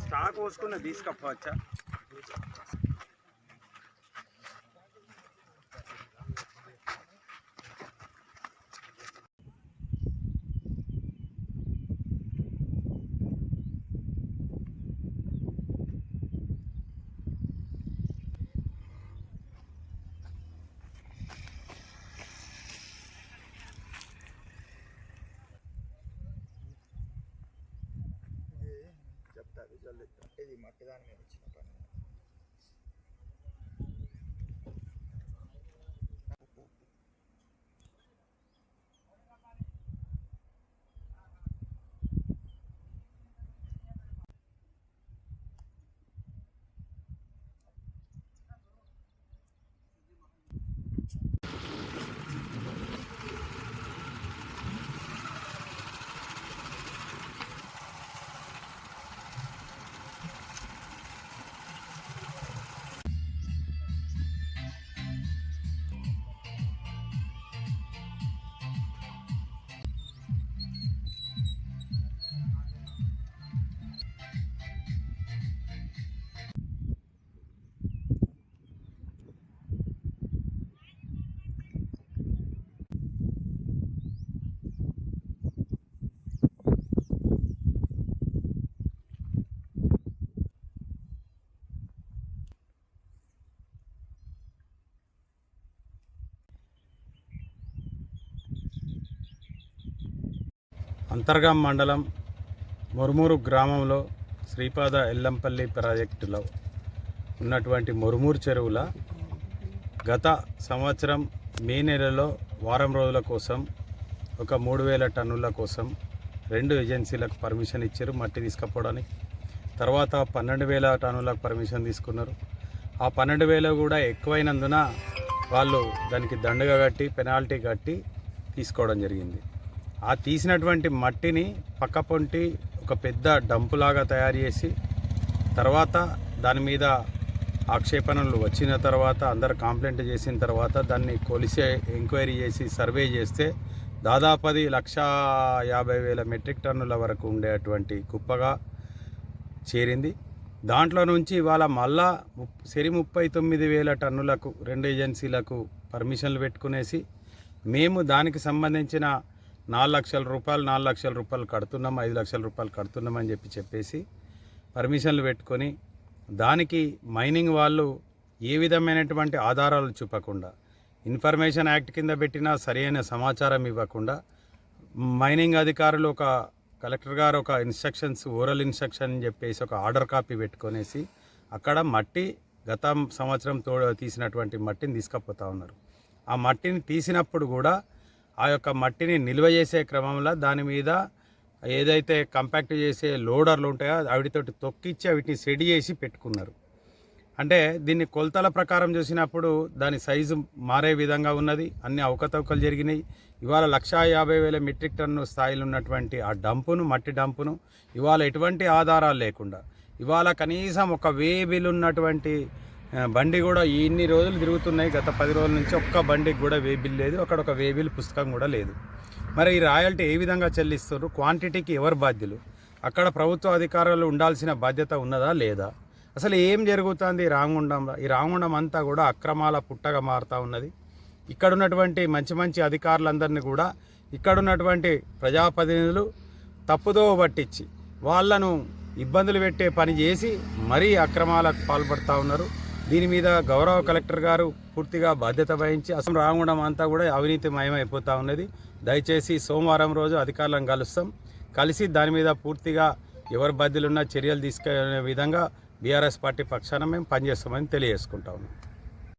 Stock పోసుకుని తీసుకపోవచ్చా? ఇది మట్టి దాని మీద వచ్చిన పని. అంతర్గాం మండలం మురుమూరు గ్రామంలో శ్రీపాద ఎల్లంపల్లి ప్రాజెక్టులో ఉన్నటువంటి మురుమూరు చెరువుల గత సంవత్సరం మే నెలలో వారం రోజుల కోసం ఒక 3000 టన్నుల కోసం 2 ఏజెన్సీలకు పర్మిషన్ ఇచ్చారు మట్టి తీసుకపోవడానికి. తర్వాత 12,000 టన్నులకు పర్మిషన్ తీసుకున్నారు. ఆ 12,000 కూడా ఎక్కువైనందున వాళ్ళు దానికి దండగా కట్టి పెనాల్టీ కట్టి తీసుకోవడం జరిగింది. ఆ తీసినటువంటి మట్టిని పక్కపొంటి ఒక పెద్ద డంపులాగా తయారు చేసి తర్వాత దాని మీద ఆక్షేపణలు వచ్చిన తర్వాత అందరు కంప్లైంట్ చేసిన తర్వాత దాన్ని కొలిసే ఎంక్వైరీ చేసి సర్వే చేస్తే దాదాపు 1,50,000 మెట్రిక్ టన్నుల వరకు ఉండేటువంటి కుప్పగా చేరింది. దాంట్లో నుంచి ఇవాళ మళ్ళా 39,000 టన్నులకు 2 ఏజెన్సీలకు పర్మిషన్లు పెట్టుకునేసి మేము దానికి సంబంధించిన 4 లక్షల రూపాయలు కడుతున్నాం, 5 లక్షల రూపాయలు కడుతున్నామని చెప్పేసి పర్మిషన్లు పెట్టుకొని దానికి మైనింగ్ వాళ్ళు ఏ విధమైనటువంటి ఆధారాలు చూపకుండా ఇన్ఫర్మేషన్ యాక్ట్ కింద పెట్టినా సరైన సమాచారం ఇవ్వకుండా మైనింగ్ అధికారులు ఒక కలెక్టర్ గారు ఒక ఇన్స్ట్రక్షన్స్ ఓరల్ ఇన్స్ట్రక్షన్ అని చెప్పేసి ఒక ఆర్డర్ కాపీ పెట్టుకొనేసి అక్కడ మట్టి గత సంవత్సరం తీసినటువంటి మట్టిని తీసుకుపోతూ ఉన్నారు. ఆ మట్టిని తీసినప్పుడు కూడా ఆ యొక్క మట్టిని నిల్వ చేసే క్రమంలో దాని మీద ఏదైతే కంపాక్ట్ చేసే లోడర్లు ఉంటాయో వాటితోటి తొక్కిచ్చి వీటిని సెడి చేసి పెట్టుకున్నారు. అంటే దీన్ని కొలతల ప్రకారం చూసినప్పుడు దాని సైజు మారే విధంగా ఉన్నది. అన్ని అవకతవకలు జరిగినాయి. ఇవాళ 1,50,000 మెట్రిక్ టన్ను స్థాయిలో ఉన్నటువంటి ఆ మట్టి డంపును ఇవాళ ఎటువంటి ఆధారాలు లేకుండా ఇవాళ కనీసం ఒక వేబిల్ ఉన్నటువంటి బండి కూడా ఇన్ని రోజులు తిరుగుతున్నాయి. గత 10 రోజుల నుంచి ఒక్క బండికి కూడా వేబిల్ లేదు. అక్కడ ఒక వేబిల్ పుస్తకం కూడా లేదు. మరి ఈ రాయల్టీ ఏ విధంగా చెల్లిస్తారు? క్వాంటిటీకి ఎవరు బాధ్యులు? అక్కడ ప్రభుత్వ అధికారులు ఉండాల్సిన బాధ్యత ఉన్నదా లేదా? అసలు ఏం జరుగుతుంది ఈ రామగుండంలో? ఈ రామగుండం అంతా కూడా అక్రమాల పుట్టగా మారుతూ ఉన్నది. ఇక్కడ ఉన్నటువంటి మంచి అధికారులందరినీ కూడా ఇక్కడున్నటువంటి ప్రజాప్రతినిధులు తప్పుదో పట్టించి వాళ్ళను ఇబ్బందులు పెట్టే పని చేసి మరీ అక్రమాలకు పాల్పడుతూ ఉన్నారు. దీని మీద గౌరవ కలెక్టర్ గారు పూర్తిగా బాధ్యత వహించి అసలు రామగుండం అంతా కూడా అవినీతిమయమైపోతూ ఉన్నది. దయచేసి సోమవారం రోజు అధికారులను కలిసి దాని మీద పూర్తిగా ఎవరు బాధ్యులున్నా చర్యలు తీసుకునే విధంగా బీఆర్ఎస్ పార్టీ పక్షాన మేము పనిచేస్తామని తెలియజేసుకుంటా ఉన్నాం.